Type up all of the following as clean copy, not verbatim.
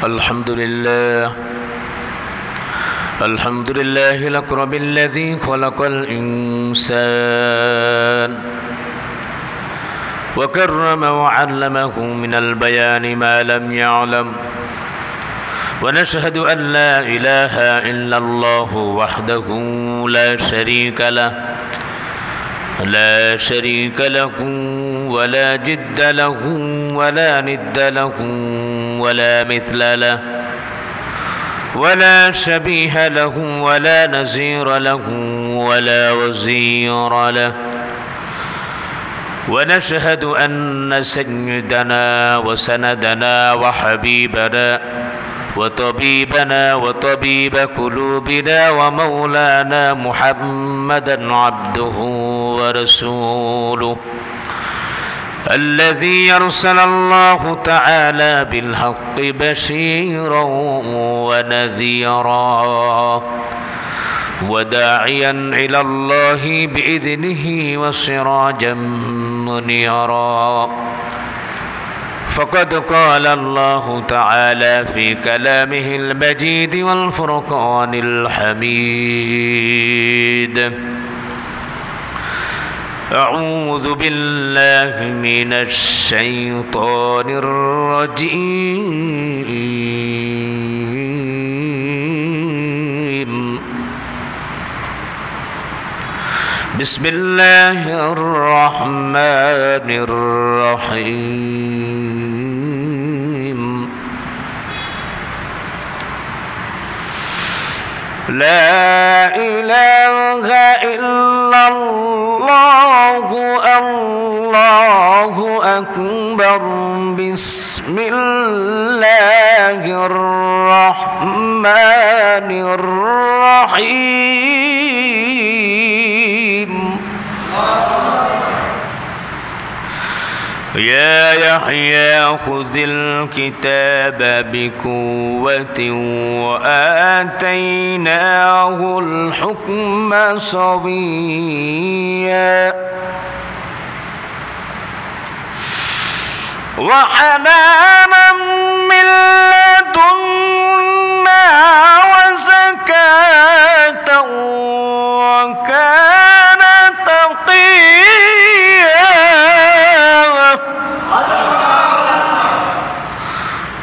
الحمد لله الأكرم الذي خلق الإنسان وكرم وعلمه من البيان ما لم يعلم، ونشهد أن لا إله إلا الله وحده لا شريك له ولا جد له ولا ند له ولا مثل له ولا شبيه له ولا نزير له ولا وزير له، ونشهد أن سيدنا وسندنا وحبيبنا وطبيبنا وطبيب قلوبنا ومولانا محمدا عبده ورسوله الذي أرسل الله تعالى بالحق بشيرا ونذيرا وداعيا إلى الله بإذنه وسراجا منيرا. فقد قال الله تعالى في كلامه المجيد والفرقان الحميد: أعوذ بالله من الشيطان الرجيم. بسم الله الرحمن الرحيم. لا إله إلا الله الله أكبر. بسم الله الرحمن الرحيم. يا يحيى خذ الكتاب بقوة وآتيناه الحكم صبيا وحنانا من لدنا وزكاة وكان تقيا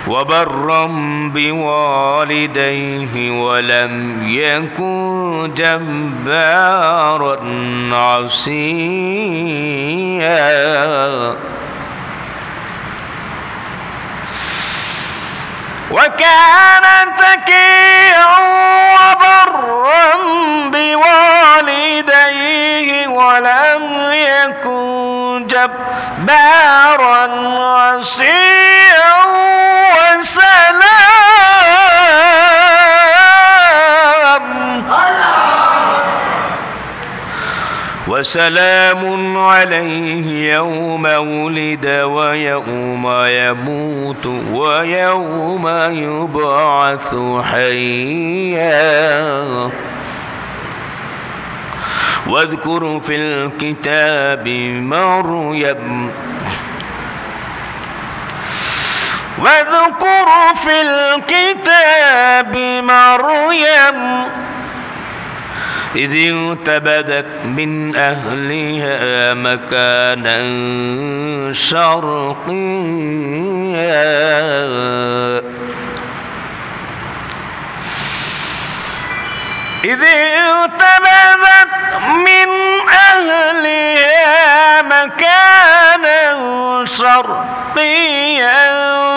وبرا بوالديه ولم يكن جبارا عصيا وكان تقيا وبرا بوالديه ولم يكن جبارا عصيا وسلام عليه يوم ولد ويوم يموت ويوم يبعث حيا. واذكر في الكتاب مريم إذ انتبذت من أهلها مكانا شرقيا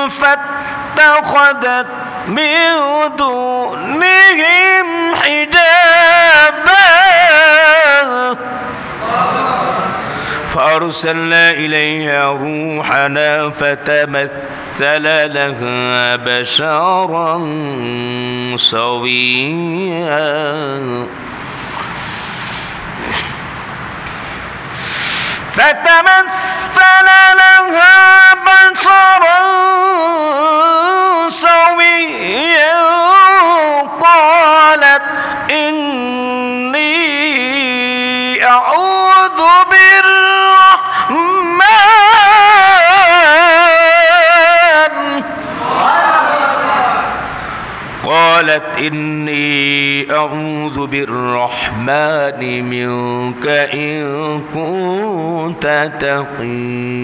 فاتخذت من دونهم حجابا فأرسلنا إليها روحنا فتمثل لها بشرا سويا فتمثل لها بشرا سويا قالت إني أعوذ بالرحمن قالت إني أعوذ بالرحمن منك إن كنت تقيا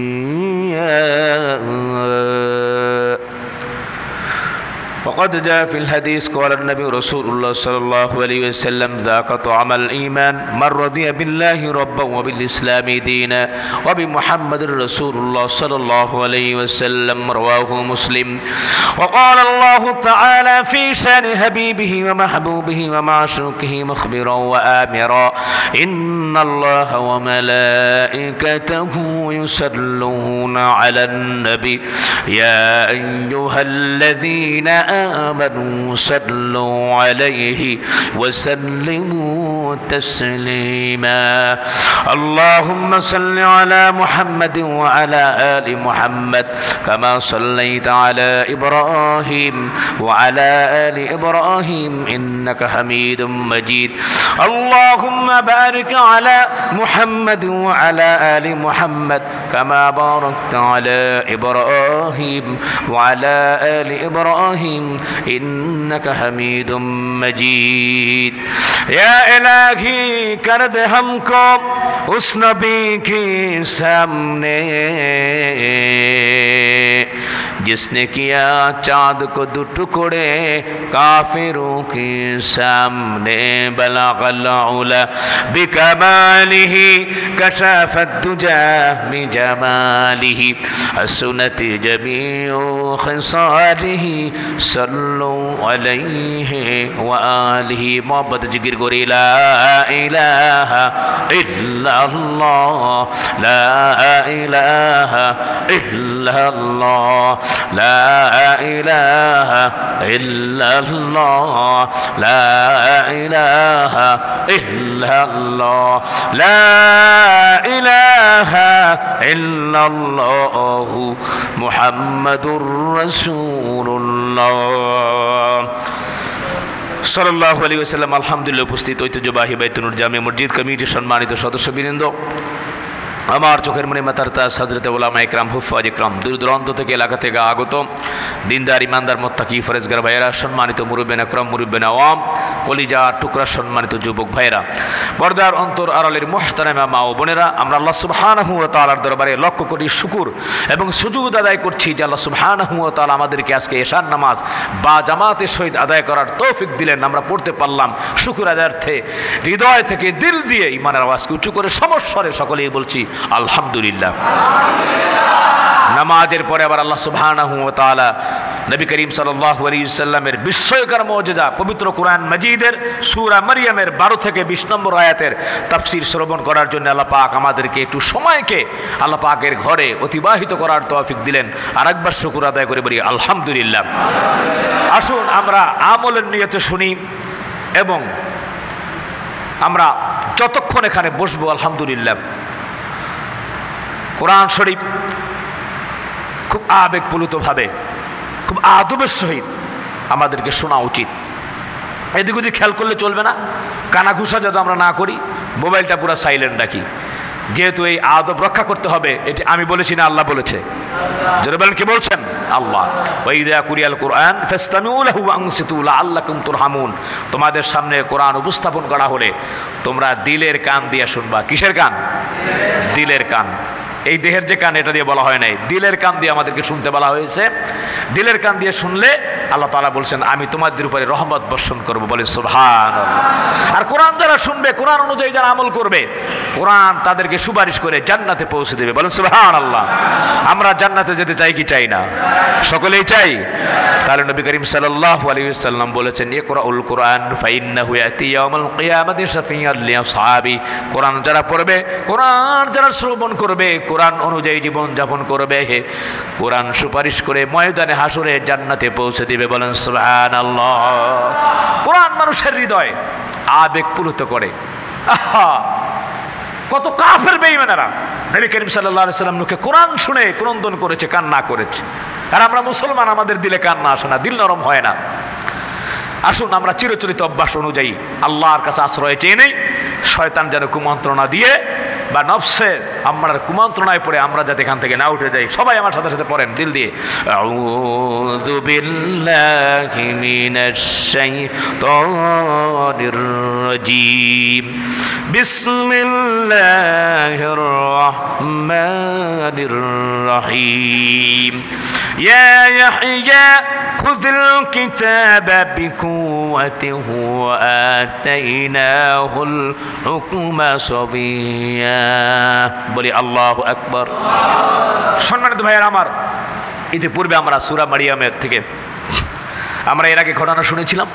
وقد جاء في الحديث قال النبي رسول الله صلى الله عليه وسلم ذاك طعم الإيمان من رضي بالله ربا وبالإسلام دينا وبمحمد رسول الله صلى الله عليه وسلم رواه مسلم وقال الله تعالى في شأن حبيبه ومحبوبه ومعشوقه مخبرا وآمرا إن الله وملائكته يصلون على النبي يا أيها الذين آمنوا صلوا عليه وسلموا تسليما اللهم صل على محمد وعلى آل محمد كما صليت على إبراهيم وعلى آل إبراهيم إنك حميد مجيد اللهم بارك على محمد وعلى آل محمد كما باركت على إبراهيم وعلى آل إبراهيم إنك حميد مجيد या इलाही कर दे हमको उस नबी के सामने जिसने किया चाँद को दो टुकड़े काफिरों के सामने बलगल उला बिकमालिही कशफत दुजा बिजमालिही हसनत जमीउ खिसालिही सल्लु अलैहि व आलिहि मोहब्बत जिक्र करी ला इलाहा इल्लल्लाह ला इलाहा इल्लल्लाह لا إله إلا الله لا إله إلا الله لا إله إلا الله محمد رسول الله সাল্লাল্লাহু আলাইহি ওয়াসাল্লাম। আলহামদুলিল্লাহ। উপস্থিত ঐতিহ্যবাহী বাইতুনুর জামে মসজিদ কমিটির সম্মানিত সদস্যবৃন্দ, আমার চোখের মনে মাথার তাজ হযরত উলামা ইকরাম হুফাজ ইকরাম দূর দূরান্ত থেকে এলাকা থেকে আগত দিনদার ইমানদার মোত্তাকি ফরেজগার ভাইয়েরা, সম্মানিত মুরব্বিন আকরাম মুরব্বিন আওয়াম, কলিজা টুকরা সম্মানিত যুবক ভাইয়েরা, পর্দার অন্তর আড়ালের মুহতারামা মা ও বোনেরা, আমরা আল্লাহ সুবহানাহু ওয়া তাআলার দরবারে লক্ষ কোটি শুকর এবং সুজুদ আদায় করছি যে আল্লাহ সুবহানাহু ওয়া তাআলা আমাদেরকে আজকে এশার নামাজ বা জামাতের সহিত আদায় করার তৌফিক দিলেন, আমরা পড়তে পারলাম। শুকর আদায়ার্থে হৃদয় থেকে দিল দিয়ে ইমানের আওয়াজকে উঁচু করে সমস্বরে সকলেই বলছি আলহামদুলিল্লাহ। নামাজের পরে আবার আল্লাহ সুবহানাহু ওয়া তাআলা নবী করিম সাল্লাল্লাহু আলাইহি ওয়াসাল্লামের বিস্ময়কর মুজিজা পবিত্র কোরআন মাজিদের সূরা মারইয়ামের 12 থেকে 20 নম্বর আয়াতের তাফসীর শ্রবণ করার জন্য আল্লাহ পাক আমাদেরকে একটু সময়কে আল্লাহ পাকের ঘরে অতিবাহিত করার তৌফিক দিলেন। আরেকবার শুকর আদায় করে বলি আলহামদুলিল্লাহ। আসুন আমরা আমলের নিয়তে শুনি এবং আমরা যতক্ষণ এখানে বসবো আলহামদুলিল্লাহ কোরআন শরীফ খুব আবেগপ্লুতভাবে খুব আদবের সহিত আমাদেরকে শোনা উচিত। এদিক ওদিক খেয়াল করলে চলবে না, কানাঘুষা যাতে আমরা না করি, মোবাইলটা পুরো সাইলেন্ট রাখি, যেহেতু এই আদব রক্ষা করতে হবে। এটি আমি বলেছি না আল্লাহ বলেছে? যারা বলেন কে বলছেন? আল্লাহ। ওয়াইদা কুরিয়াল কোরআন ফাসতামিউ লাহু ওয়া আনসিতু লাআল্লাকুম তুরহামুন। তোমাদের সামনে কোরআন উপস্থাপন করা হলে তোমরা দিলের কান দিয়ে শুনবা। কিসের কান? দিলের কান। এই দেহের যে কান এটা দিয়ে বলা হয় নাই, দিলের কান দিয়ে আমাদেরকে শুনতে বলা হয়েছে। দিলের কান দিয়ে শুনলে আল্লাহ তাআলা বলছেন আমি তোমাদের উপরে রহমত বর্ষণ করবো। বলেন সুবহানাল্লাহ। আর কোরআন যারা শুনবে, কোরআন অনুযায়ী যারা আমল করবে, কোরআন তাদেরকে সুপারিশ করে জান্নাতে পৌঁছে দেবে। বলেন সুবহানাল্লাহ। আমরা জান্নাতে যেতে চাই কি চাই না? সকলেই চাই। তাহলে নবী করিম সাল্লাল্লাহু আলাইহি ওয়াসাল্লাম বলেছেন ইকরাউল কোরআন ফাইন্নাহু ইয়াতি ইয়াউমাল কিয়ামাতি শাফিয়াল লিআসহাবি। কোরআন যারা পড়বে, কোরআন যারা শ্রবণ করবে, কোরআন অনুযায়ী জীবন যাপন করবে, কোরআন সুপারিশ করে ময়দানে হাসরে জান্নাতে পৌঁছে দিবে। বলেন সুবহানাল্লাহ। কোরআন মানুষের হৃদয় আবেগপ্লুত করে। আহা, কত কাফের বেঈমানেরা নবী করিম সাল্লাল্লাহু আলাইহি ওয়াসাল্লাম মুখে কোরআন শুনে ক্রন্দন করেছে, কান্না করেছে। আর আমরা মুসলমান, আমাদের দিলে কান্না আসে না, দিল নরম হয় না। আসুন আমরা চিরচরিত অভ্যাস অনুযায়ী আল্লাহর কাছে আশ্রয় চেয়ে নেই, শয়তান যেন কুমন্ত্রণা দিয়ে বা নফসে আমরা কুমন্ত্রণায় পড়ে আমরা যাতে এখান থেকে না উঠে যাই। সবাই আমার সাথে সাথে পড়েন দিল দিয়ে, আউযু বিল্লাহি মিনাশ শাইতানির রাজীম, বিসমিল্লাহির রাহমানির রহিম, ইয়া ইয়াহইয়া খুযিল কিতাবা বিকুওয়াতিহি ওয়া আতাইনাহুল হুকমা সাবিয়্যা। বলি আল্লাহু আকবার। সম্মানিত ভাইয়েরা আমার, ইতিপূর্বে আমরা সূরা মারিয়ামের থেকে আমরা এর আগে ঘটনা শুনেছিলাম।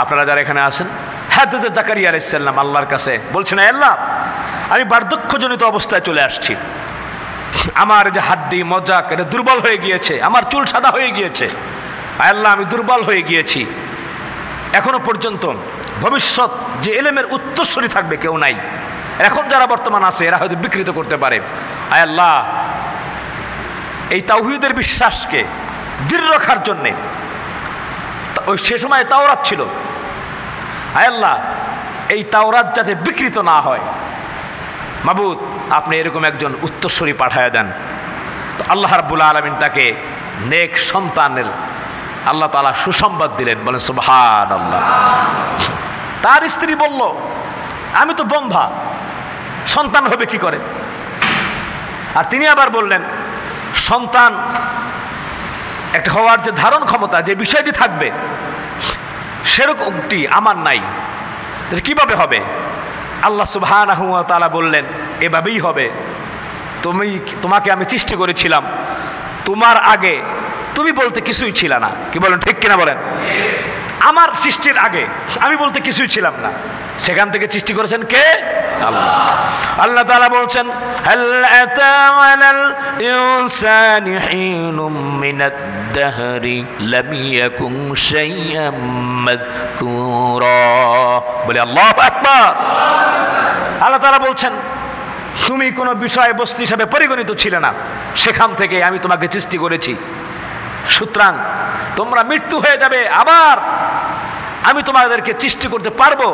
আপনারা যারা এখানে আছেন, হযরত জাকারিয়া আলাইহিস সালাম আল্লাহর কাছে বলছেন, আল্লাহ আমি বার্ধক্যজনিত অবস্থায় চলে আসছি, আমার যে হাড্ডি মজ্জা এটা দুর্বল হয়ে গিয়েছে, আমার চুল সাদা হয়ে গিয়েছে, আল্লাহ আমি দুর্বল হয়ে গিয়েছি, এখনো পর্যন্ত ভবিষ্যৎ যে ইলমের উত্তরসূরি থাকবে কেউ নাই, এখন যারা বর্তমান আছে এরা হয়তো বিকৃত করতে পারে। আল্লাহ এই তাওহীদের বিশ্বাসকে দৃঢ় রাখার জন্যে ওই সে সময় তাওরাত ছিল, আল্লাহ এই তাওরাত যাতে বিকৃত না হয়, মাবুদ আপনি এরকম একজন উত্তরসূরি পাঠায়া দেন। তো আল্লাহ রাব্বুল আলামিন তাকে নেক সন্তানের আল্লাহ তাআলা সুসংবাদ দিলেন। বলেন সুবহানাল্লাহ। তার স্ত্রী বলল, আমি তো বন্ধা, সন্তান হবে কি করে? আর তিনি আবার বললেন, সন্তান একটা হওয়ার যে ধারণ ক্ষমতা, যে বিষয়টি থাকবে সেরকমটি আমার নাই, তাহলে কিভাবে হবে? আল্লাহ সুবহানাহু ওয়া তাআলা বললেন, এভাবেই হবে। তোমাকে আমি সৃষ্টি করেছিলাম, তোমার আগে তুমি বলতে কিছুই ছিল না। কি বলেন, ঠিক কিনা বলেন? আমার সৃষ্টির আগে আমি বলতে কিছুই ছিলাম না, সেখান থেকে সৃষ্টি করেছেন কে? আল্লাহ। আল্লাহ তাআলা বলছেন, হাল আতা আলাল ইনসানি হিনুম মিনাদ দাহরি লাম ইয়াকুন শাইআম মাযকুরা। বলে আল্লাহু আকবার। আল্লাহ তাআলা বলছেন, তুমি কোনো বিষয় বস্তু হিসাবে পরিগণিত ছিলে না, সেখান থেকে আমি তোমাকে সৃষ্টি করেছি, সুতরাং তোমরা মৃত্যু হয়ে যাবে, আবার আমি তোমাদেরকে সৃষ্টি করতে পারবো।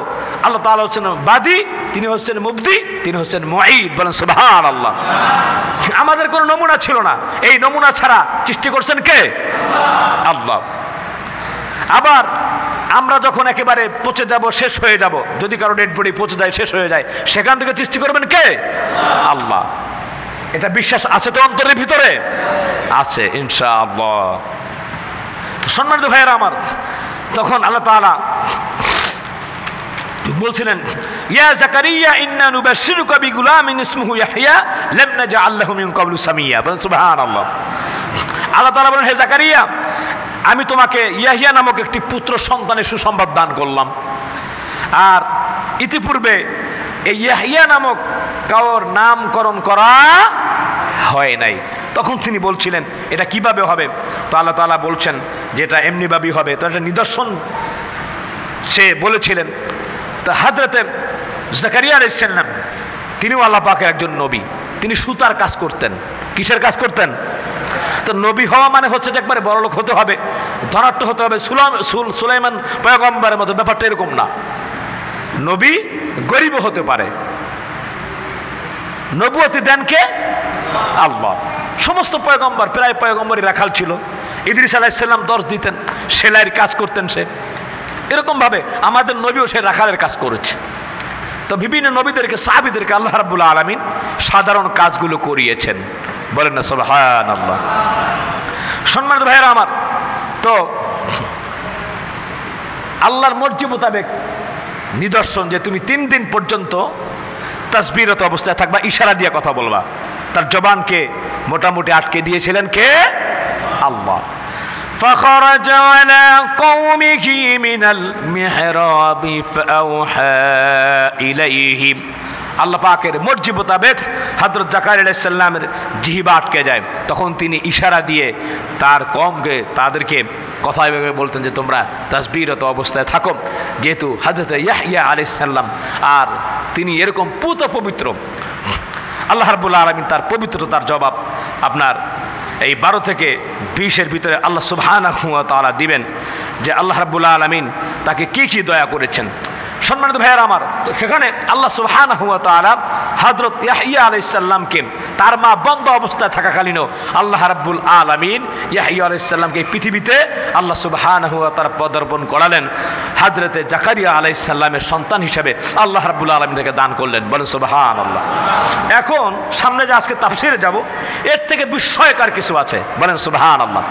আল্লাহ তাআলা হচ্ছেন বাদী, তিনি হচ্ছেন মুবদি, তিনি হচ্ছেন মুঈদ। বলেন সুবহানাল্লাহ। আমাদের কোনো নমুনা ছিল না, এই নমুনা ছাড়া সৃষ্টি করছেন কে? আল্লাহ। আবার আমরা যখন একেবারে পচে যাব, শেষ হয়ে যাব, যদি কারো ডেড বডি পচে যায়, শেষ হয়ে যায়, সেখান থেকে সৃষ্টি করবেন কে? আল্লাহ। এটা বিশ্বাস আছে তো অন্তরের ভিতরে? আছে ইনশাআল্লাহ। সম্মানিত ভাইয়েরা আমার, তখন আল্লাহ তাআলা বলছিলেন, ইয়া জাকারিয়া ইন্না নুবাশশিরুকা বিগুলামিন ইসমুহু ইয়াহইয়া লাম নাজআল লাহু মিন ক্বাবলু সামিয়্যা। বলেন সুবহানাল্লাহ। আল্লাহ তাআলা বলেন, হে জাকারিয়া আমি তোমাকে ইয়াহইয়া নামক একটি পুত্র সন্তানের সুসংবাদ দান করলাম, আর ইতিপূর্বে এই ইয়াহইয়া নামক কারোর নামকরণ করা হয় নাই। তখন তিনি বলছিলেন এটা কিভাবে হবে? তো আল্লাহ তাআলা বলছেন যে এটা এমনিভাবেই হবে। তো একটা নিদর্শন সে বলেছিলেন। তো হযরতে জাকারিয়া আলাইহিস সালাম তিনিও আল্লাহ পাকের একজন নবী, তিনি সুতার কাজ করতেন। কিসের কাজ করতেন? তো নবী হওয়া মানে হচ্ছে যে একবারে বড়লোক হতে হবে, ধনাঢ্য হতে হবে, সুলাইমান পয়গম্বরের মতো, ব্যাপারটা এরকম না। নবী গরিবও হতে পারে। নবুয়তি দেন কে? আল্লাহ। সমস্ত পয়গম্বর, প্রায় পয়গম্বরই রাখাল ছিল। ইদ্রিস আলাইহিস সালাম দর্শ দিতেন, সেলাইয়ের কাজ করতেন সে। এরকমভাবে আমাদের নবীও সে রাখালের কাজ করেছে। তো বিভিন্ন নবীদেরকে, সাহাবীদেরকে আল্লাহ রাব্বুল আলামিন সাধারণ কাজগুলো করিয়েছেন। বলেন না সুবহানাল্লাহ। সম্মানিত ভাইয়েরা আমার, তো আল্লাহর মর্জি মোতাবেক নিদর্শন যে তুমি 3 দিন পর্যন্ত তাসবিহরত অবস্থায় থাকবা, ইশারা দিয়ে কথা বলবা। তার জবানকে মোটামুটি আটকে দিয়েছিলেন কে? আল্লাহ। فخرج على قومه من المحراب فأوحى إليهم। আল্লাহ পাকের মর্জি মোতাবেক হযরত জাকারিয়া আলাইহিস সালামের জিহবা আটকে যায়। তখন তিনি ইশারা দিয়ে তার কওমকে, তাদেরকে কথা বলতেন যে তোমরা তাসবিহরত অবস্থায় থাকো, যেহেতু হযরত ইয়াহইয়া আলাইহিস সালাম আর তিনি এরকম পুত পবিত্র। আল্লাহ রাব্বুল আলামিন তার পবিত্রতার জবাব আপনার এই 12 থেকে 20-এর ভিতরে আল্লাহ সুবহানাহু ওয়া তাআলা দিবেন যে আল্লাহ রাব্বুল আলামিন তাকে কি কি দয়া করেছেন। সম্মানিত ভাইয়েরা আমার, তো সেখানে আল্লাহ সুবহানাহু ওয়া তাআলা হযরত ইয়াহইয়া আলাইহিস সালামকে তার মা বন্ধ অবস্থায় থাকাকালীনও আল্লাহ রাব্বুল আলামিন ইয়াহইয়া আলাইহিস সালামকে পৃথিবীতে আল্লাহ সুবহানাহু ওয়া তাআলা পদার্পণ করালেন। হযরতে জাকারিয়া আলাইহিস সালামের সন্তান হিসেবে আল্লাহ রাব্বুল আলামিন তাকে দান করলেন। বলেন সুবহানাল্লাহ। এখন সামনে যে আজকে তাফসিরে যাব, এর থেকে বিস্ময়কর কিছু আছে। বলেন সুবহানাল্লাহ।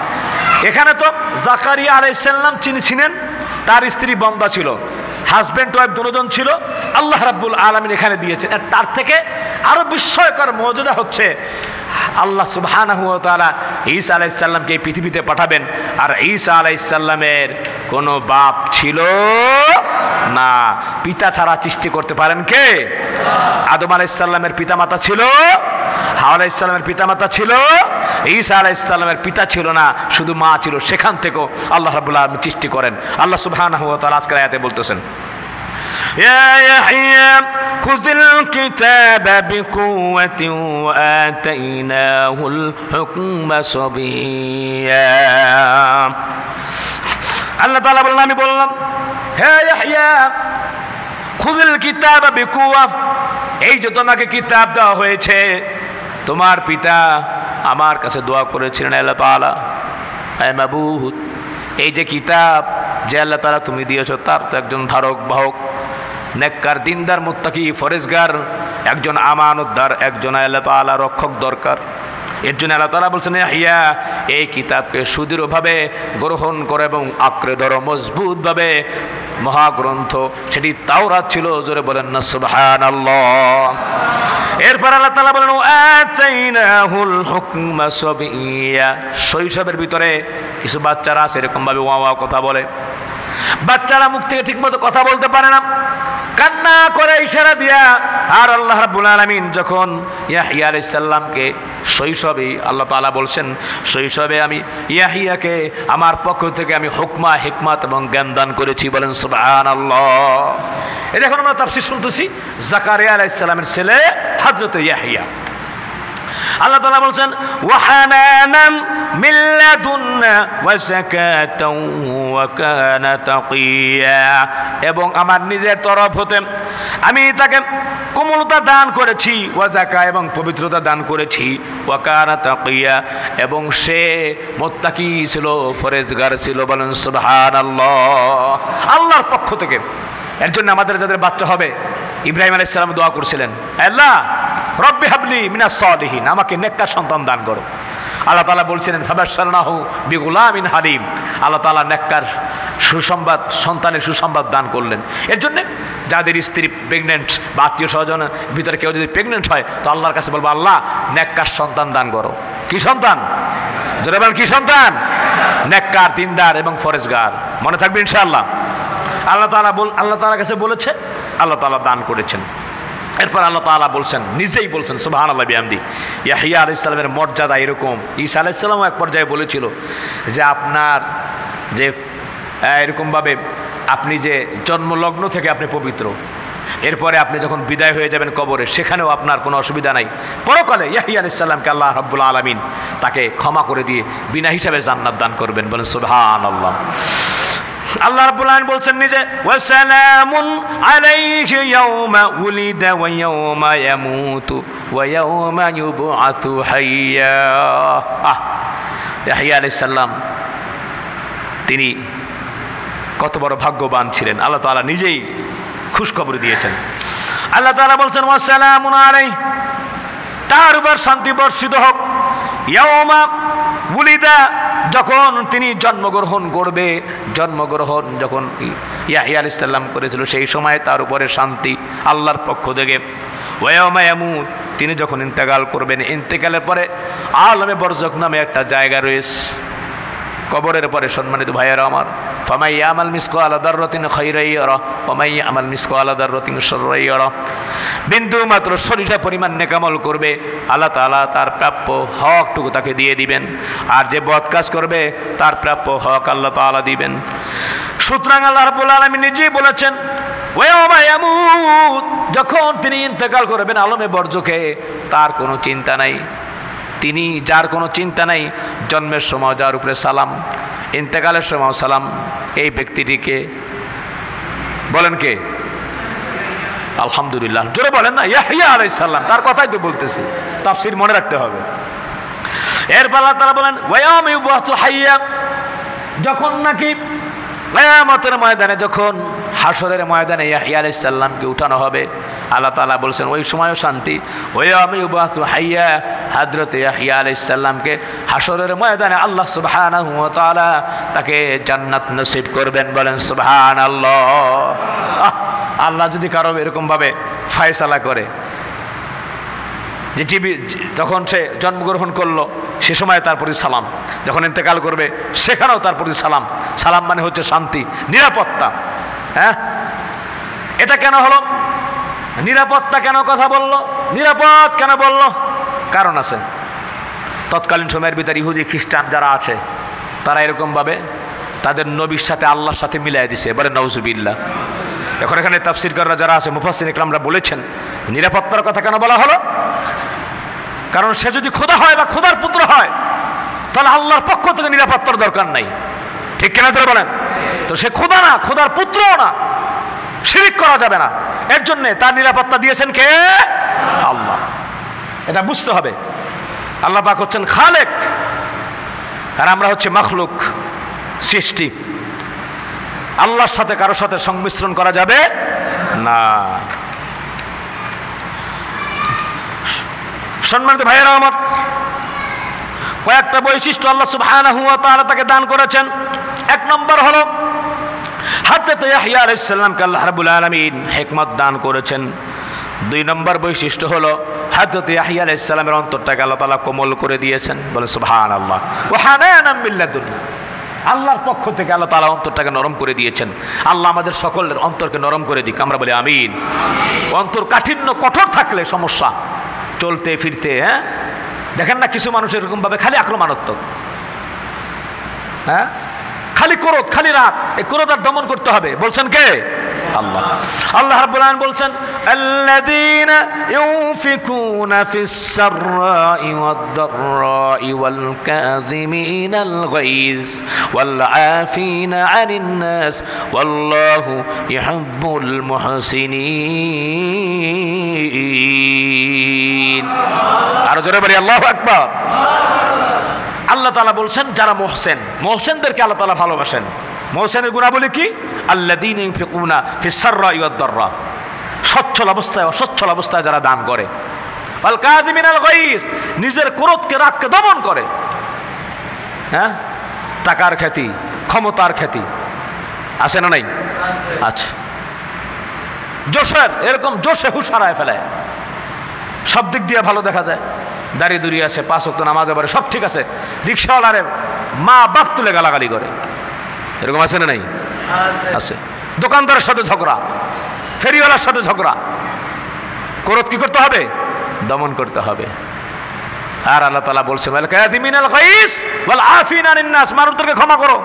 এখানে তো জাকারিয়া আলাইহিস সালাম ছিলেন, তার স্ত্রী বন্ধা ছিল, হাজব্যান্ড ওয়াইফ দুজন ছিল, আল্লাহ রাব্বুল আলামিন এখানে দিয়েছেন। আর তার থেকে আরো বিস্ময়কর মর্যাদা হচ্ছে আল্লাহ সুবহানাহু ওয়া তাআলা ঈসা আলাইহিস সালামকে এই পৃথিবীতে পাঠাবেন। আর ঈসা আলাইহিস সালামের কোনো বাপ ছিল না, পিতা ছাড়া সৃষ্টি করতে পারেন কে? আদম আলাইহিস সালামের পিতামাতা ছিল, হাওয়া আলাইহিস সালামের পিতামাতা ছিল, ঈসা আলাইহিস সালামের পিতা ছিল না, শুধু মা ছিল। সেখান থেকেও আল্লাহ রাব্বুল আলামিন সৃষ্টি করেন। আল্লাহ সুবহানাহু ওয়া তাআলা আজকের আয়াতে বলতেছেন, ইয়া ইয়াহইয়া খুযিল কিতাবা বিকুওয়াতিন ওয়া আতাইনাহুল হুকমা সাবিয়্যা। আল্লাহ তাআলা বললেন, আমি বললাম, হে ইয়াহইয়া খুযিল কিতাবা বিকুওয়া, এই যে তোমাকে কিতাব দেওয়া হয়েছে, তোমার পিতা আমার কাছে দোয়া করেছিলেন, আল্লাহ তাআলা হে মাবুদ, এই যে কিতাব যে আল্লাহ তাআলা তুমি দিয়েছো, তার তো একজন ধারক বাহক, নেককার দিনদার মুত্তাকি ফরেজগার, একজন আমানতদার, একজন আল্লাহ তাআলা রক্ষক দরকার। এর জন্য আল্লাহ তাআলা বলছেন, ইয়াহইয়া এই কিতাবকে সুদৃঢ়ভাবে গ্রহণ করে এবং আঁকড়ে ধরো মজবুতভাবে। মহাগ্রন্থ সেটি তাওরাত ছিল। জোরে বলেন না সুবহানাল্লাহ। এরপর আল্লাহ তাআলা বলেন, আতাইনাহুল হুকমা সাবিয়্যা। শৈশবের ভিতরে কিছু বাচ্চারা আছে এরকম ভাবে ওয়া ওয়া কথা বলে, বাচ্চারা মুখ থেকে ঠিকমতো কথা বলতে পারে না, কান্না করে ইশারা দিয়া। আর আল্লাহ রাব্বুল আলামিন যখন ইয়াহইয়া আলাইহিস সালামকে শৈশবে, আল্লাহ তাআলা বলছেন, শৈশবে আমি ইয়াহইয়াকে আমার পক্ষ থেকে আমি হুকমা, হিকমত এবং জ্ঞান দান করেছি। বলেন সুবহানাল্লাহ। এই দেখুন আমরা তাফসীর শুনতেছি, জাকারিয়া আলাইহিস সালামের ছেলে হযরত ইয়াহইয়া। আল্লাহ তাআলা বলছেন, ওয়া হানানাম মিন লাদুন্না ওয়া যাকাতাও ওয়া কানা তাকিয়া, এবং আমার নিজের তরফ হতে আমি তাকে কোমলতা দান করেছি, ওয়া যাকা এবং পবিত্রতা দান করেছি, ওয়া কানা তাকিয়া এবং সে মুত্তাকি ছিল, ফরেজগার ছিল। বলেন সুবহানাল্লাহ। আল্লাহর পক্ষ থেকে। এর জন্য আমাদের যাদের বাচ্চা হবে, ইব্রাহিম আলাইহিস সালাম দোয়া করছিলেন, আল্লাহ রব্বি হাবলি মিনাস সালিহিন, আমাকে নেককার সন্তান দান করো। আল্লাহ তাআলা বলছিলেন, ফাবাশশারনাহু বিগুলামিন হালিম। আল্লাহ তাআলা নেককার সুসংবাদ, সন্তানের সুসংবাদ দান করলেন। এর জন্য যাদের স্ত্রী প্রেগনেন্ট বা আত্মীয় স্বজনের ভিতরে কেউ যদি প্রেগনেন্ট হয়, তো আল্লাহর কাছে বলবো, আল্লাহ নেককার সন্তান দান করো। কি সন্তান? জোরে বলেন, কি সন্তান? নেককার, দিনদার এবং ফরেজগার। মনে থাকবে ইনশাআল্লাহ। আল্লাহ তাআলার কাছে বলেছে, আল্লাহ তাআলা দান করেছেন। এরপর আল্লাহ তাআলা বলছেন, নিজেই বলছেন, সুবহানাল্লাহ বিহামদি, ইয়াহইয়া আলাইহিস সালামের মর্যাদা এরকম। ঈসা আলাইহিস সালামও এক পর্যায়ে বলেছিল যে আপনার যে এরকমভাবে আপনি যে জন্মলগ্ন থেকে আপনি পবিত্র, এরপরে আপনি যখন বিদায় হয়ে যাবেন কবরে, সেখানেও আপনার কোনো অসুবিধা নাই। পরকালে ইয়াহইয়া আলাইহিস সালামকে আল্লাহ রাব্বুল আলামিন তাকে ক্ষমা করে দিয়ে বিনা হিসাবে জান্নাত দান করবেন। বলেন সুবহানাল্লাহ। আল্লাহ রাব্বুল আলামিন বলছেন নিজে, ওয়া সালামুন আলাইহি ইয়াওমা উলিদা ওয়া ইয়াওমা ইয়ামুতু ওয়া ইয়াওমা ইউবআতু হাইয়া। ইয়াহইয়া আলাইহিস সালাম তিনি কত বড় ভাগ্যবান ছিলেন, আল্লাহ তাআলা নিজেই খুশখবর দিয়েছেন। আল্লাহ তাআলা বলছেন, ওয়া সালামুন আলাইহি, তার উপর শান্তি বর্ষিত হোক, ইয়াওমা উলিদা, যখন তিনি জন্মগ্রহণ করবে, জন্মগ্রহণ যখন ইয়াহইয়া আলাইহিস সালাম করেছিল, সেই সময় তার উপরে শান্তি আল্লাহর পক্ষ থেকে। ওয়া ইয়াওমা ইয়ামুত, তিনি যখন ইন্তেকাল করবেন, ইন্তেকালের পরে আলমে বরজখ নামে একটা জায়গা রয়েছে কবরের পরে। সম্মানিত ভাইয়েরা আমার, ফামাই ইয়ামাল মিসকালা যাররাতিন খাইরান ইয়ারা ওয়া মাই ইয়ামাল মিসকালা যাররাতিন শাররান ইয়ারা। বিন্দু মাত্র সরিষা পরিমাণ নেকামল করবে, আল্লাহ তাআলা তার প্রাপ্য হকটুকু তাকে দিয়ে দিবেন। আর যে বদ কাজ করবে, তার প্রাপ্য হক আল্লাহ তাআলা দিবেন। সুতরাং আল্লাহ রাব্বুল আলামিন নিজেই বলেছেন, ওয়া ইয়াওমা ইয়ামুত, যখন তিনি ইন্তেকাল করবেন আলমে বরজখে, তার কোনো চিন্তা নাই, তিনি যার কোনো চিন্তা নাই। জন্মের সময় যার উপরে সালাম, ইন্তেকালের সময় সালাম। এই ব্যক্তিটিকে বলেন কে? আলহামদুলিল্লাহ, জোরে বলেন না, ইয়াহইয়া আলাইহিস সালাম, তার কথাই তো বলতেছি, তাফসীর মনে রাখতে হবে। এরপর আল্লাহ তাআলা বলেন ওয়ায়াউমা ইউবাসু হাইয়া, যখন নাকি কিয়ামতের ময়দানে, যখন হাসরের ময়দানে ইয়াহইয়া আলাইহিস সালামকে উঠানো হবে, আল্লাহ তাআলা বলছেন ওই সময়ও শান্তি। ওয়ায়াউমা ইউবাসু হাইয়া, হযরত ইয়াহইয়া আলাইহিস সালামকে হাসরের ময়দানে আল্লাহ সুবহানাহু ওয়া তাআলা তাকে জান্নাত নসিব করবেন, বলেন সুবহানাল্লাহ। আল্লাহ যদি কারো এরকমভাবে ফয়সালা করে যে যখন সে জন্মগ্রহণ করলো সে সময় তার প্রতি সালাম, যখন ইন্তেকাল করবে সেখানেও তার প্রতি সালাম। সালাম মানে হচ্ছে শান্তি, নিরাপত্তা। হ্যাঁ, এটা কেন হলো? নিরাপত্তা কেন কথা বললো, নিরাপদ কেন বললো? কারণ আছে। তৎকালীন সময়ের ভিতরে ইহুদি খ্রিস্টান যারা আছে তারা এরকমভাবে তাদের নবীর সাথে আল্লাহর সাথে মিলাই দিছে, বলে নাউজুবিল্লাহ। এখন এখানে তাফসীরকাররা যারা আছে, মুফাসসির ইকরামরা বলেছেন নিরাপত্তার কথা কেন বলা হলো? কারণ সে যদি খোদা হয় বা খোদার পুত্র হয় তাহলে আল্লাহর পক্ষ থেকে নিরাপত্তার দরকার নাই, ঠিক কিনা ধরে বলেন? তো সে খোদা না, খোদার পুত্রও না, শিরিক করা যাবে না, এর জন্য তার নিরাপত্তা দিয়েছেন কে? আল্লাহ। এটা বুঝতে হবে। আল্লাহ পাক হচ্ছেন খালেক আর আমরা হচ্ছে মাখলুক, সৃষ্টি। আল্লাহর সাথে কারোর সাথে সংমিশ্রণ করা যাবে না। সম্মানিত ভাইয়েরা আমার, কয়েকটা বৈশিষ্ট্য আল্লাহ সুবহানাহু ওয়া তাআলা তাকে দান করেছেন। এক নম্বর হলো হযরত ইয়াহইয়া আলাইহিস সালামকে আল্লাহ রাব্বুল আলামিন হিকমত দান করেছেন। দুই নম্বর বৈশিষ্ট্য হলো হযরত ইয়াহইয়া আলাইহিস সালামের অন্তরটাকে আল্লাহ তাআলা কোমল করে দিয়েছেন, বলে সুবহানাল্লাহ। ওয়া হানানাম মিন লাদুন্না, আল্লাহর পক্ষ থেকে আল্লাহ তাআলা অন্তরটাকে নরম করে দিয়েছেন। আল্লাহ আমাদের সকলের অন্তরকে নরম করে দিক, আমরা বলি আমিন। অন্তর কাঠিন্য কঠোর থাকলে সমস্যা, চলতে ফিরতে। হ্যাঁ, দেখেন না কিছু মানুষ এরকমভাবে খালি আক্রমণাত্মক, হ্যাঁ, খালি ক্রোধ, খালি রাগ। এই ক্রোধ আর দমন করতে হবে, বলছেন কে? আল্লাহ। আল্লাহ রাব্বুল আলামিন বলছেন আল্লাযীনা ইউনফিকুনা ফিস সাররাই ওয়াদ দাররাই ওয়াল কাযিমিনাল গায়জ ওয়াল আফিনা আনিন নাস ওয়াল্লাহু ইউহিব্বুল মুহসিনিন। আর জোরে বলি আল্লাহু আকবার। আল্লাহ তাআলা বলছেন যারা মুহসিন, মুহসিনদেরকে আল্লাহ তাআলা ভালোবাসেন। মুহসিনের গুণাবলী কি? আল্লাযীনা ইউনফিকুনা ফিস সাররাই ওয়াদ দাররা, সচ্ছল অবস্থায় অসচ্ছল অবস্থায় যারা দান করে। ওয়াল কাযিমিনাল গায়জ, নিজের ক্রোধকে, রাগকে দমন করে। হ্যাঁ, টাকার খ্যাতি, ক্ষমতার খ্যাতি আছে না নাই? আচ্ছা, জোশের, এরকম জোশে হুশ হারায় ফেলায়, সব দিক দিয়ে ভালো দেখা যায়, দাঁড়িয়ে দুড়িয়ে আছে, 5 ওয়াক্ত নামাজে পড়ে, সব ঠিক আছে, রিক্সাওয়ালারে মা বাপ তুলে গালাগালি করে, এরকম আছে না নাই? আছে। দোকানদারের সাথে ঝগড়া, ফেরিওয়ালার সাথে ঝগড়া। ক্রোধ কি করতে হবে? দমন করতে হবে। আর আল্লাহ তাআলা বলছেন ওয়াল কাযিমিনাল গায়জ ওয়াল আফিনা আনিন নাস, মানুষদেরকে ক্ষমা করো।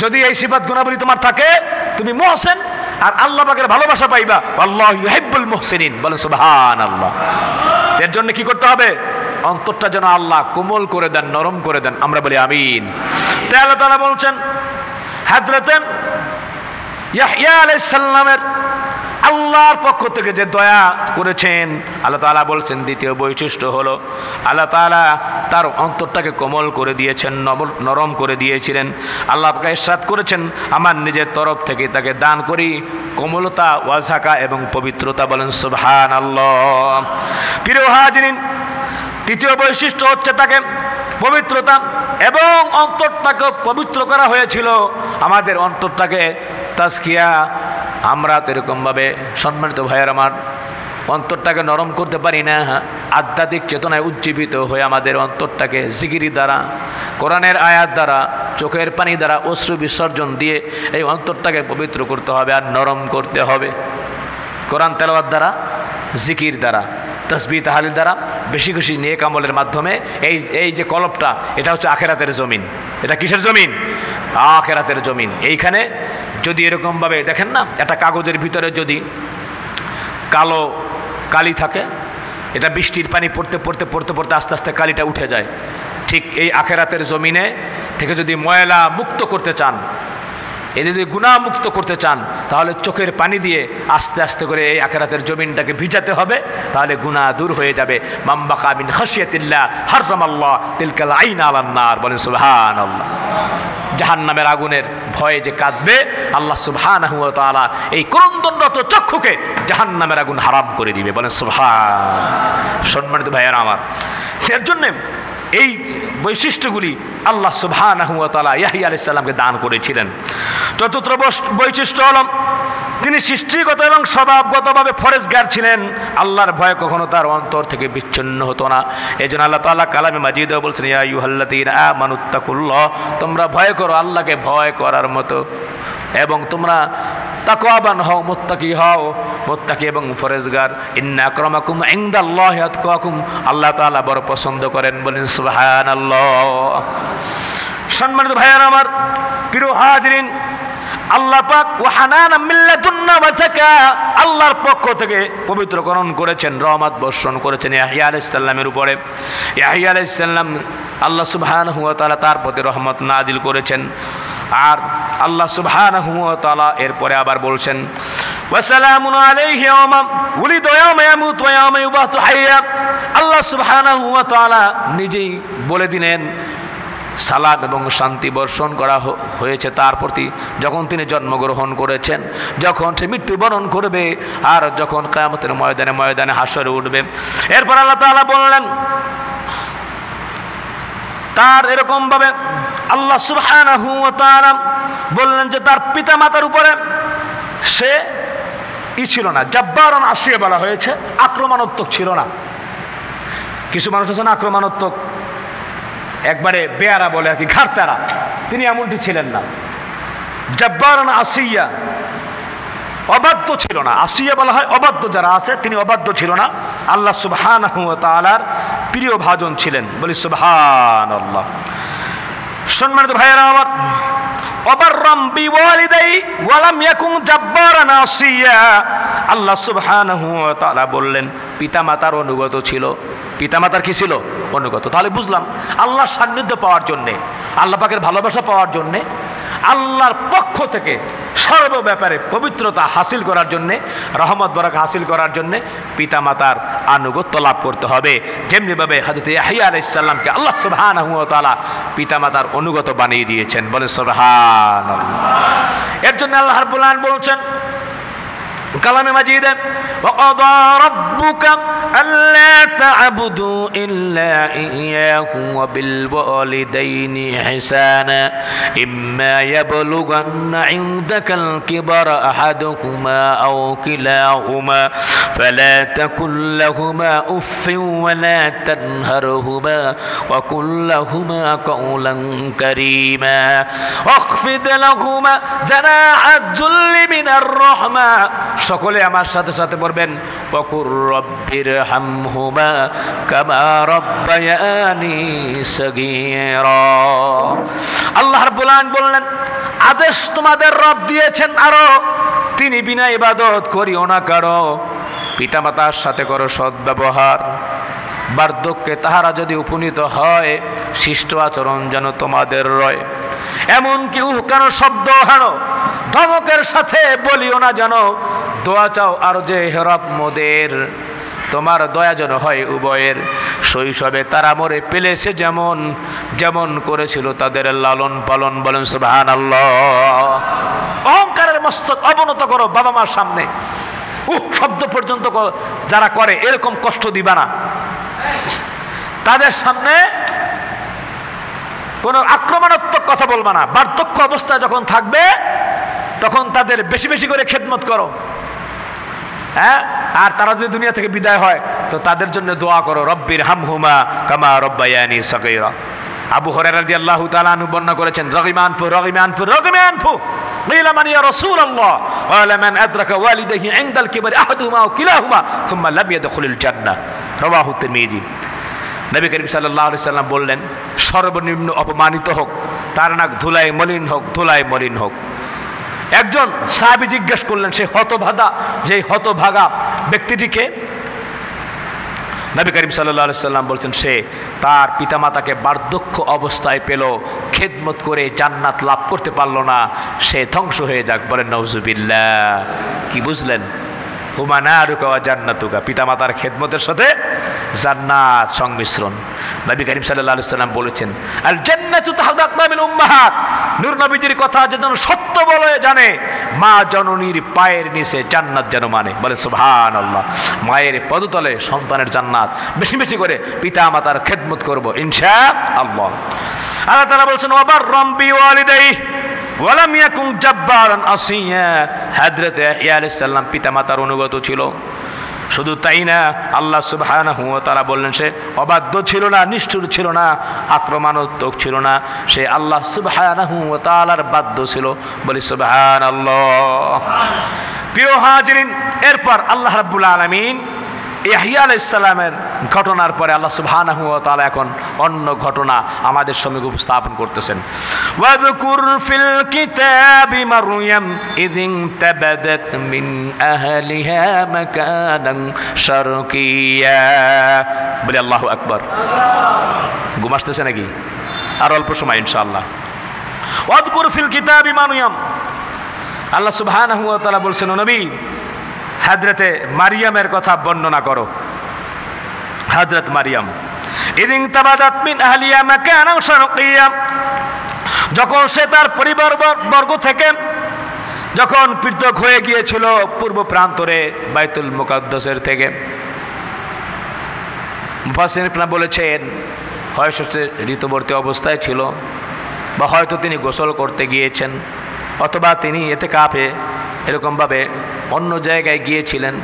যদি এই সিফাত গুণাবলী তোমার থাকে, তুমি মুহসিন আর আল্লাহ পাকের ভালোবাসা পাইবা। আল্লাহু ইউহিব্বুল মুহসিনিন, বলেন সুবহানাল্লাহ। এর জন্য কি করতে হবে? অন্তরটা যেন আল্লাহ কোমল করে দেন, নরম করে দেন, আমরা বলি আমিন। তাই আল্লাহ তাআলা বলছেন হযরত ইয়াহইয়া আলাইহিস সালামের আল্লাহর পক্ষ থেকে যে দয়া করেছেন, আল্লাহ তাআলা বলছেন দ্বিতীয় বৈশিষ্ট্য হলো আল্লাহ তাআলা তার অন্তরটাকে কোমল করে দিয়েছেন, নরম করে দিয়েছিলেন। আল্লাহ পাক ইরশাদ করেছেন আমার নিজের তরফ থেকে তাকে দান করি কোমলতা, ওয়াজাকা এবং পবিত্রতা, বলেন সুবহানাল্লাহ। প্রিয় হাজিরিন, তৃতীয় বৈশিষ্ট্য হচ্ছে তাকে পবিত্রতা এবং অন্তরটাকে পবিত্র করা হয়েছিল। আমাদের অন্তরটাকে তাজকিয়া, আমরা তো এরকমভাবে সম্মানিত ভাইয়ের আমার অন্তরটাকে নরম করতে পারি না। আধ্যাত্মিক চেতনায় উজ্জীবিত হয়ে আমাদের অন্তরটাকে জিকির দ্বারা, কোরআনের আয়াত দ্বারা, চোখের পানি দ্বারা, অশ্রু বিসর্জন দিয়ে এই অন্তরটাকে পবিত্র করতে হবে আর নরম করতে হবে। কোরআন তেলাওয়াত দ্বারা, জিকির দ্বারা, তাসবিহ তাহলিল দ্বারা, বেশি বেশি নেক আমলের মাধ্যমে এই যে কলবটা, এটা হচ্ছে আখেরাতের জমিন। এটা কিসের জমিন? আখেরাতের জমিন। এইখানে যদি এরকমভাবে দেখেন না, একটা কাগজের ভিতরে যদি কালো কালি থাকে, এটা বৃষ্টির পানি পড়তে পড়তে পড়তে পড়তে আস্তে আস্তে কালিটা উঠে যায়। ঠিক এই আখেরাতের জমিনে থেকে যদি ময়লা মুক্ত করতে চান, এই যদি গুনাহমুক্ত করতে চান তাহলে চোখের পানি দিয়ে আস্তে আস্তে করে এই আখিরাতের জমিনটাকে ভিজাতে হবে, তাহলে গুনাহ দূর হয়ে যাবে। মাম্বাকা মিন খাশিয়াতিল্লাহ হারামাল্লাহ তিলকাল আইন আলান নার, বলেন সুবহানাল্লাহ। জাহান্নামের আগুনের ভয়ে যে কাঁদবে, আল্লাহ সুবহানাহু ওয়া তাআলা এই ক্রন্দনরত চক্ষুকে জাহান্নামের আগুন হারাম করে দিবে, বলেন সুবহান। সম্মানিত ভাইয়েরা আমার, এর জন্য এই বৈশিষ্ট্যগুলি আল্লাহ সুবহানাহু ওয়া তাআলা ইয়াহইয়া আলাইহিস সালামকে দান করেছিলেন। চতুর্থ বৈশিষ্ট্য হল তিনি সৃষ্টিগত এবং স্বভাবগতভাবে ফরেজগার ছিলেন। আল্লাহর ভয় কখনো তার অন্তর থেকে বিচ্ছিন্ন হতো না। এই জন্য আল্লাহ তাআলা কালামে মাজিদেও বলছেন, ইয়া আইয়ুহাল্লাযীনা আমানুত্তাকুল্লাহ, তোমরা ভয় করো, আল্লাহকে ভয় করার মতো, এবং তোমরা তাকওয়াবান হও, মুত্তাকি হও, মুত্তাকি এবং ফরেজগার। ইন্না আকরামাকুম ইনদাল্লাহি আতকাকুম, আল্লাহ তাআলা বড় পছন্দ করেন, বলেন সুবহানাল্লাহ। সম্মানিত ভাইয়েরা আমার, প্রিয় হাজিরিন, আল্লাহ পাক ওয়া হানানাম মিন লাদুন্না ওয়া যাকা, আল্লাহর পক্ষ থেকে পবিত্রকরণ করেছেন, রহমত বর্ষণ করেছেন ইয়াহইয়া আলাইহিস সালামের উপরে। ইয়াহইয়া আলাইহিস সালাম আল্লাহ সুবহানাহু ওয়া তাআলা তার প্রতি রহমত নাজিল করেছেন। আর আল্লাহ সুবহানাহু ওয়া তাআলা এরপরে আবার বলছেন, ওয়া সালামুন আলাইহি ইয়াওমা উলিদা ইয়াওমা ইয়ামুতু ওয়া ইয়াওমা ইউবাসু হাইয়া। আল্লাহ সুবহানাহু ওয়া তাআলা নিজেই বলে দিলেন সালাম এবং শান্তি বর্ষণ করা হয়েছে তার প্রতি, যখন তিনি জন্মগ্রহণ করেছেন, যখন সে মৃত্যুবরণ করবে, আর যখন কিয়ামতের ময়দানে হাসরে উঠবে। এরপর আল্লাহ তাআলা বললেন, তার এরকমভাবে আল্লাহ সুবহানাহু ওয়া তাআলা বললেন যে তার পিতা মাতার উপরে সে ছিল না, জাব্বারন আসিয়া বলা হয়েছে, আক্রমণাত্মক ছিল না। কিছু মানুষ আছে না আক্রমণাত্মক, একবারে বেয়ারা বলে আর কি, ঘাড়তারা, তিনি এমনটি ছিলেন না। জাব্বারন আসিয়া, অবাধ্য ছিল না। আসিয়া বলা হয় অবাধ্য যারা আছে, তিনি অবাধ্য ছিল না। আল্লাহ সুবহানাহু ওয়া তাআলার প্রিয় ভাজন ছিলেন, বলি সুবহানাল্লাহ। সম্মানিত ভাইয়েরা আমার, ওয়াবাররাম বিওয়ালিদাই ওয়া লাম ইয়াকুন জাব্বারান আসিয়া, আল্লাহ সুবহানাহু ওয়া তাআলা বললেন পিতামাতার অনুগত ছিল। পিতামাতার কি ছিল? অনুগত। তাহলে বুঝলাম আল্লাহর সান্নিধ্য পাওয়ার জন্যে, আল্লাহ পাকের ভালোবাসা পাওয়ার জন্যে, আল্লাহর পক্ষ থেকে সর্ব ব্যাপারে পবিত্রতা হাসিল করার জন্যে, রহমত বরকত হাসিল করার জন্যে পিতামাতার আনুগত্য লাভ করতে হবে। যেমনিভাবে হযরত ইয়াহইয়া আলাইহিস সালামকে আল্লাহ সুবহানাহু ওয়া তাআলা পিতামাতার অনুগত বানিয়ে দিয়েছেন, বলে সুবহানাল্লাহ। এর জন্য আল্লাহ রাব্বুল আলামিন বলছেন কালামে মাজিদে, ওয়াকাদা রাব্বুকা আল্লা তা'বুদু ইল্লা ইয়াহু ওয়া বিল ওয়ালিদাইনি ইহসানা ইম্মা ইয়াবলুগান্না ইনদাকাল কিবারা আহাদুহুমা আও কিলাহুমা ফালা তাকুল লাহুমা উফফিন ওয়া লা তানহারহুমা ওয়া কুল লাহুমা কাওলান কারীমা ওয়াখফিদ লাহুমা জানাআদ যুল্লি মিনার রাহমা। সকলে আমার সাথে সাথে বলবেন, ওয়াকুর রব্বির হামহুমা কামা রাব্বায়ানি সাগীরা। আল্লাহ রাব্বুল আলামিন বললেন, আদেশ তোমাদের রব দিয়েছেন আরো, তিনি বিনা ইবাদত করিও না কারো, পিতামাতার সাথে করো সদ্ব্যবহার, বার্ধক্যে তাহারা যদি উপনীত হয় শিষ্ট আচরণ যেন তোমাদের রয়, এমনকি উহকানো শব্দ হানো ধমকের সাথে বলিও না যেন, দোয়া চাও আর যে হেরব মোদের, তোমার দয়া যেন হয় উভয়ের। শৈশবে তারা মরে পেলেছে যেমন, যেমন করেছিল তাদের লালন পালন, বলেন সুবহানাল্লাহ। অহংকারের মস্তক অবনত করো বাবা মার সামনে, শব্দ পর্যন্ত যারা করে এরকম কষ্ট দিবা না। তাদের সামনে কোনো আক্রমণাত্মক কথা বলবা না। বার্ধক্য অবস্থায় যখন থাকবে তখন তাদের বেশি বেশি করে খেদমত করো, হ্যাঁ। আর তারা যদি দুনিয়া থেকে বিদায় হয় তো তাদের জন্য দোয়া করো, রব্বির হামহুমা কামা রাব্বায়ানি সাগীরা। আবু হুরায়রা রাদিয়াল্লাহু তাআলা আনহু বর্ণনা করেছেন, রাগিমানফু রাগিমানফু রাগিমানফু কিলা মান ইয়া রাসূলুল্লাহ ক্বালা মান আদরাকা ওয়ালিদাইহি ইনদাল কিবরি আহাদুহুমা আও কিলাহুমা সুম্মা লাম ইয়াদখুলুল জান্নাহ, রাওয়াহু তিরমিজি। নবী করিম সাল্লাল্লাহু আলাইহি সাল্লাম বললেন, সর্বনিম্ন অপমানিত হোক, তার নাক ধুলায় মলিন হোক, ধুলায় মলিন হোক। একজন সাহাবী জিজ্ঞেস করলেন, সেই হতভাগা ব্যক্তিটিকে নবী করিম সাল্লাল্লাহু আলাইহি সাল্লাম বলছেন, সে তার পিতামাতাকে বার্ধক্য অবস্থায় পেল, খেদমত করে জান্নাত লাভ করতে পারল না, সে ধ্বংস হয়ে যাক। বলেন নাউজুবিল্লাহ। কি বুঝলেন? হুমা নারুকা ওয়া জান্নাতুকা, পিতামাতার খেদমতের সাথে জান্নাত সংমিশ্রণ। নবী করিম সাল্লাল্লাহু আলাইহি সাল্লাম বলেছেন, আল জান্নাতু তাহতা আকদামিল উম্মাহাত। নূর নবীজির কথা যেন সত্য বলে জানে, মা জননীর পায়ের নিচে জান্নাত যেন মানে। বলে সুবহানাল্লাহ। মায়ের পদতলে সন্তানের জান্নাত। বেশি বেশি করে পিতা মাতার খেদমত করব ইনশাআল্লাহ। আল্লাহ তাআলা বলেছেন, ওয়াবাররাম বিওয়ালিদাইহি ওয়ালাম ইয়াকুন জাব্বারান আসিয়া। হযরত ইয়াহইয়া আলাইহিস সালাম পিতামাতার অনুগত ছিল। শুধু তাই না, আল্লাহ সুবহানাহু ওয়া তাআলা বললেন, সে অবাধ্য ছিল না, নিষ্ঠুর ছিল না, আক্রমণাত্মক ছিল না, সে আল্লাহ সুবহানাহু ওয়া তাআলার বাধ্য ছিল। বলি সুবহানাল্লাহ। প্রিয় হাজিরিন, এরপর আল্লাহ রাব্বুল আলামিন ইয়াহইয়া আলাইহিস সালামের ঘটনার পরে আল্লাহ সুবহানাহু ওয়া তাআলা এখন অন্য ঘটনা আমাদের সম্মুখে উপস্থাপন করতেছেন। ওয়াযকুর ফিল কিতাবি মারইয়াম ইযিন তাবাদাত মিন আহলিহা মাকানান শারকিয়া। বলি আল্লাহু আকবার। ঘুম আসতেছে নাকি? আর অল্প সময় ইনশাআল্লাহ। ওয়াযকুর ফিল কিতাবি মারইয়াম, আল্লাহ সুবহানাহু ওয়া তাআলা বলছেন, নবী হযরতে মারিয়ামের কথা বর্ণনা করো। হযরত মারিয়াম ইযিন তাবাদাত মিন আহলিহা মাকানান শারকিয়া, যখন সে তার পরিবার বর্গ থেকে যখন পৃথক হয়ে গিয়েছিল পূর্ব প্রান্তরে বাইতুল মুকাদ্দাসের থেকে। মুফাসসিররা বলেছেন, হয়তো সে ঋতুবর্তী অবস্থায় ছিল, বা হয়তো তিনি গোসল করতে গিয়েছেন, অথবা তিনি ইতিকাফে এরকমভাবে অন্য জায়গায় গিয়েছিলেন,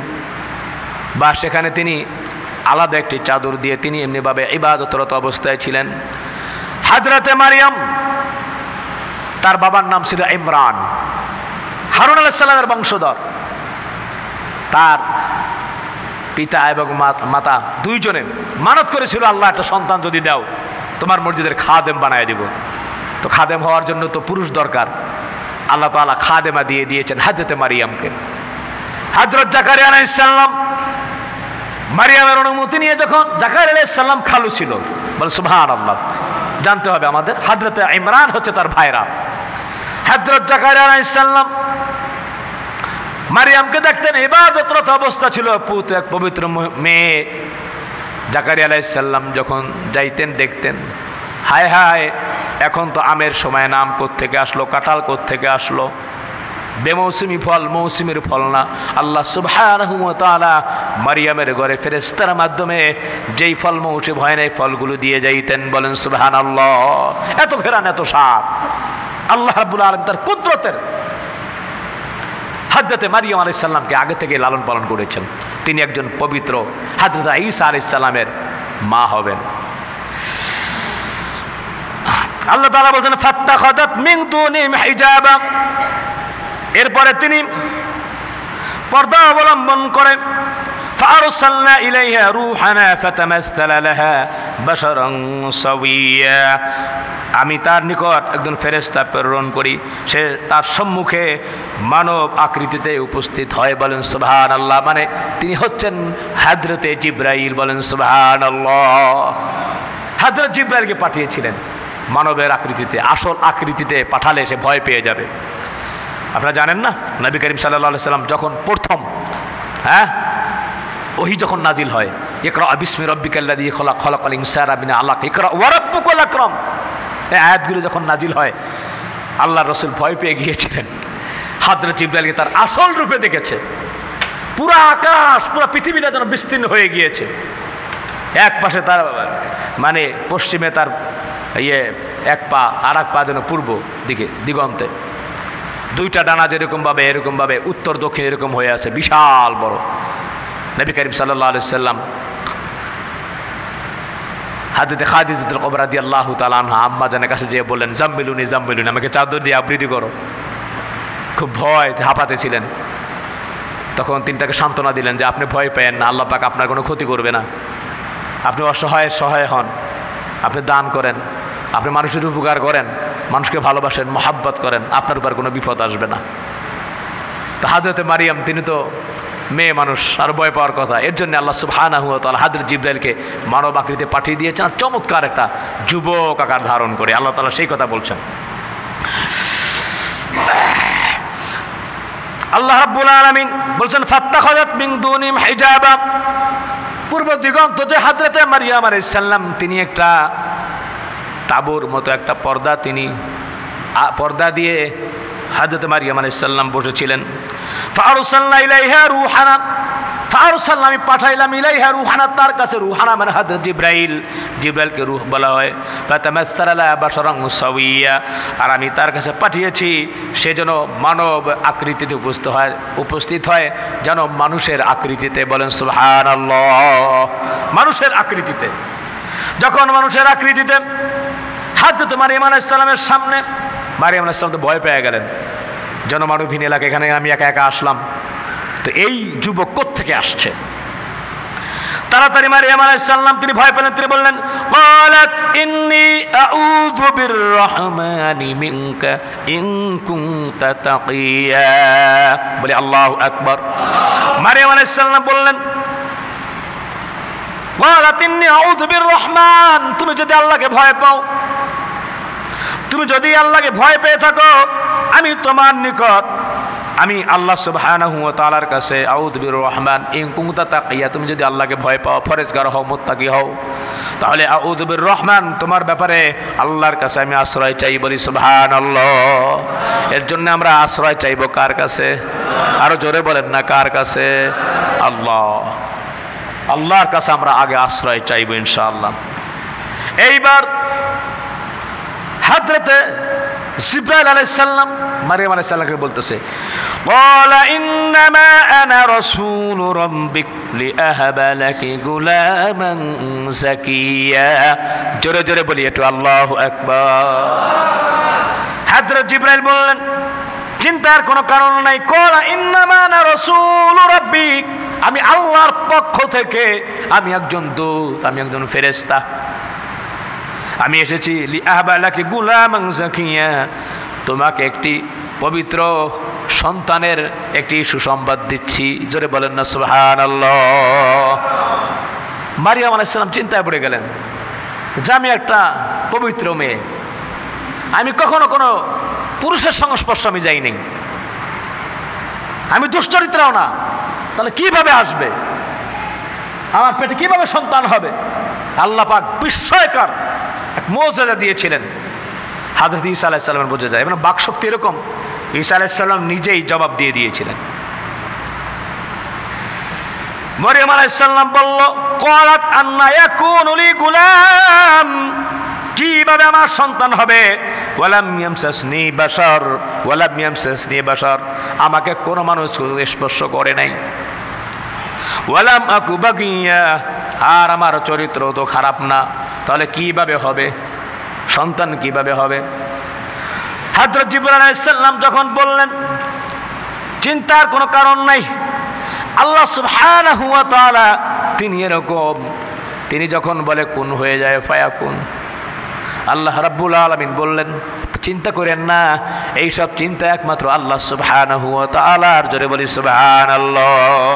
বা সেখানে তিনি আলাদা একটি চাদর দিয়ে তিনি এমনিভাবে ইবাদতরত অবস্থায় ছিলেন। হযরতে মারিয়াম, তার বাবার নাম ছিল ইমরান, হারুন আলাইহিস সালামের বংশধর। তার পিতা এবং মাতা দুইজনে মানত করেছিল, আল্লাহ একটা সন্তান যদি দাও, তোমার মসজিদের খাদেম বানায় দিব। তো খাদেম হওয়ার জন্য তো পুরুষ দরকার। আল্লাহ তাআলা খাদেমা দিয়ে দিয়েছেন হযরতে মারিয়ামকে। হযরত জাকারিয়া আলাইহিস সালাম মারিয়ামের অনুমতি নিয়ে যখন, জাকারিয়া আলাইহিস সালাম খালু ছিল, বলে সুবহানাল্লাহ। জানতে হবে আমাদের, হযরতে ইমরান হচ্ছে তার ভাইরা। হযরত জাকারিয়া আলাইহিস সালাম মারিয়ামকে দেখতেন, ইবাদতরত অবস্থা ছিল, পুত এক পবিত্র মেয়ে। জাকারিয়া আলাইহিস সালাম যখন যাইতেন দেখতেন, হায় হায়, এখন তো আমের সময় না, আম কোত্থেকে আসলো, কাঁঠাল কোত্থেকে আসলো, বেমৌসুমি ফল, মৌসুমীর ফল না। আল্লাহ সুবহানাহু ওয়া তাআলা মারিয়ামের ঘরে ফেরেশতার মাধ্যমে যেই ফল মৌসুম হয় না, ফলগুলো দিয়ে যাইতেন। বলেন সুবহানাল্লাহ। এত ঘেরান, এত স্বাদ। আল্লাহ রাব্বুল আলামিন তার কুদরতের হযরতে মারিয়াম আলাইহিস সালামকে আগে থেকে লালন পালন করেছেন। তিনি একজন পবিত্র হযরত ঈসা আলাইহিস সালামের মা হবেন। আল্লাহ তাআলা বলেন, ফাত্তাখাযাত মিন দুনিহিম হিজাবা। এরপরে তিনি পর্দা অবলম্বন করেন। ফারসালনা ইলাইহা রূহানা ফাতামাসসালা লাহা বাশারান সাওয়িয়া। আমি তার নিকট একজন ফেরেশতা প্রেরণ করি, সে তার সম্মুখে মানব আকৃতিতে উপস্থিত হয়। বলেন সুবহানাল্লাহ। মানে তিনি হচ্ছেন হযরতে জিবরাইল। বলেন সুবহানাল্লাহ। হযরত জিবরাইলকে পাঠিয়েছিলেন মানবের আকৃতিতে। আসল আকৃতিতে পাঠালে সে ভয় পেয়ে যাবে। আপনারা জানেন না, নবী করিম সাল্লাল্লাহু আলাইহি সাল্লাম যখন প্রথম ওহী যখন নাজিল হয়, ইকরা বিসমি রাব্বিকাল্লাযী খলাক, খলাকাল ইনসানা মিন আলাক, ইকরা ওয়া রাব্বুকাল আকরাম, এই আয়াতগুলো যখন নাজিল হয়, আল্লাহর রাসূল ভয় পেয়ে গিয়েছিলেন। হযরত জিবরাইলকে তার আসল রূপে দেখেছে। পুরো আকাশ, পুরো পৃথিবীটা যেন বিস্তীর্ণ হয়ে গিয়েছে। এক পাশে তার মানে পশ্চিমে তার এক পা, আর এক পা যেন পূর্ব দিকে দিগন্তে, দুইটা ডানা যেরকমভাবে এরকমভাবে উত্তর দক্ষিণ এরকম হয়ে আছে, বিশাল বড়। নবী করিম সাল্লাল্লাহু আলাইহি সাল্লাম হযরত খাদিজাতুল কুবরা রাদিয়াল্লাহু তাআলা আনহা আম্মা জানের কাছে যেয়ে বললেন, জাম্মিলুনি জাম্মিলুনি, আমাকে চাদর দিয়ে আবৃত্তি করো। খুব ভয়, হাঁপাতে ছিলেন। তখন তিনি তাকে সান্ত্বনা দিলেন যে আপনি ভয় পেয়েন না, আল্লাহ পাক আপনার কোনো ক্ষতি করবে না। আপনি অসহায় সহায় হন, আপনি দান করেন, আপনি মানুষের উপকার করেন, মানুষকে ভালোবাসেন, মহাব্বত করেন, আপনার উপর কোনো বিপদ আসবে না। তো হযরতে মারিয়াম তিনি তো মেয়ে মানুষ আর ভয় পাওয়ার কথা। এর জন্য আল্লাহ সুবহানাহু ওয়া তাআলা হযরত জিবরাইলকে মানব আকৃতিতে পাঠিয়ে দিয়েছেন, চমৎকার একটা যুবক আকার ধারণ করে। আল্লাহ তাআলা সেই কথা বলছেন। আল্লাহ রাব্বুল আলামিন বলছেন ফাত্তাখাযাত মিন দুনিহিম হিজাবা, পূর্ব দিগন্ত যে হযরতে মারইয়াম আলাইহিস সালাম তিনি একটা তাবুর মতো একটা পর্দা দিয়ে হযরত মারইয়াম আলাইহিস সালাম বসেছিলেন। ফাআরসালনা ইলাইহা রূহানা, ফাআরসালনা আমি পাঠাইলাম ইলাইহা রূহানা তার কাছে, রূহানা মানে হযরত জিবরাইলকে রূহ বলা হয়। ফাতামাসসালা লাহা বাশারান সাওয়িয়া, আর আমি তার কাছে পাঠিয়েছি সে যেন মানব আকৃতিতে উপস্থিত হয়, যেন মানুষের আকৃতিতে। বলেন সুবহানাল্লাহ। মানুষের আকৃতিতে, যখন মানুষের আকৃতিতে হযরত মারইয়াম আলাইহিস সালামের সামনে, মারইয়াম আলাইহিস সালাম তো ভয় পেয়ে গেলেন, জনমানবহীন এলাকা, এখানে আমি একা একা আসলাম, তো এই যুবক কোত্থেকে আসছে? তাড়াতাড়ি মারইয়াম আলাইহিস সালাম তিনি ভয় পেলেন, তিনি বললেন ক্বালাত ইন্নী আউযু বিররহমানি মিনকা ইন কুনতা তাকিয়া। বলে আল্লাহু আকবার। মারইয়াম আলাইহিস সালাম বললেন ক্বালাত ইন্নী আউযু বিররহমান, তুমি যদি আল্লাহকে ভয় পাও, তুমি যদি আল্লাহকে ভয় পেয়ে থাকো, আমি তোমার নিকট, আমি আল্লাহ সুবহানাহু ওয়া তাআলার কাছে আউযু বিররহমান ইন কুনতা তাকিয়া, তুমি যদি আল্লাহকে ভয় পাও, ফরেজগার হও, মুত্তাকি হও, তাহলে আউযু বিররহমান তোমার ব্যাপারে আল্লাহর কাছে আমি আশ্রয় চাই। বলি সুবহানাল্লাহ। এর জন্য আমরা আশ্রয় চাইব কার কাছে? আরো জোরে বলেন না, কার কাছে? আল্লাহর কাছে আমরা আগে আশ্রয় চাইব ইনশাআল্লাহ। এইবার হযরতে জিবরাইল আলাইহিস সালাম মারইয়াম আলাইহিস সালামকে বলতেছে ক্বালা ইন্নামা আনা রাসূলু রাব্বিক লিআহাবা লাকি গুলামান যাকিয়া। জোরে জোরে বলি একটু আল্লাহু আকবার। হযরত জিবরাইল বললেন চিন্তার কোনো কারণ নাই, ক্বালা ইন্নামা আনা রাসূলু রাব্বিক, আমি আল্লাহর পক্ষ থেকে, আমি একজন দূত, আমি একজন ফেরেশতা, আমি এসেছি লিআহাবা লাকি গুলামান যাকিয়া, তোমাকে একটি পবিত্র সন্তানের একটি সুসংবাদ দিচ্ছি। জোরে বলেন না সুবহানাল্লাহ। মারইয়াম আলাইহিস সালাম চিন্তায় পড়ে গেলেন যে আমি একটা পবিত্র মেয়ে, আমি কখনো কোনো পুরুষের সংস্পর্শে আমি যাই নাই, আমি দুশ্চরিত্রাও না, তাহলে কিভাবে আসবে, আমার পেটে কিভাবে সন্তান হবে? আল্লাহ পাক বিস্ময়কর এক মুজিজা দিয়েছিলেন। হযরত ঈসা আলাইহিস সালামের বোঝা যায়, এবং বাকশক্তি এরকম, ঈসা আলাইহিস সালাম নিজেই জবাব দিয়ে দিয়েছিলেন। মারইয়াম আলাইহিস সালাম বলল ক্বালাত আন্না ইয়াকুনু লি গুলাম, কিভাবে আমার সন্তান হবে? ওয়ালাম ইয়ামসাসনি বাশার ওয়ালাম ইয়ামসাসনি বাশার, আমাকে কোনো মানুষ স্পর্শ করে নাই। ওয়ালাম আকু বাগিয়া, আর আমার চরিত্র তো খারাপ না, তাহলে কিভাবে হবে সন্তান, কিভাবে হবে? হযরত জিবরাইল আলাইহিস সালাম যখন বললেন চিন্তার কোনো কারণ নাই, আল্লাহ সুবহানাহু ওয়া তাআলা তিনি এরকম, তিনি যখন বলে কুন হয়ে যায় ফায়াকুন। আল্লাহ রাব্বুল আলামিন বললেন চিন্তা করেন না, এইসব চিন্তা একমাত্র আল্লাহ সুবহানাহু ওয়া তাআলার। জোরে বলি সুবহানাল্লাহ।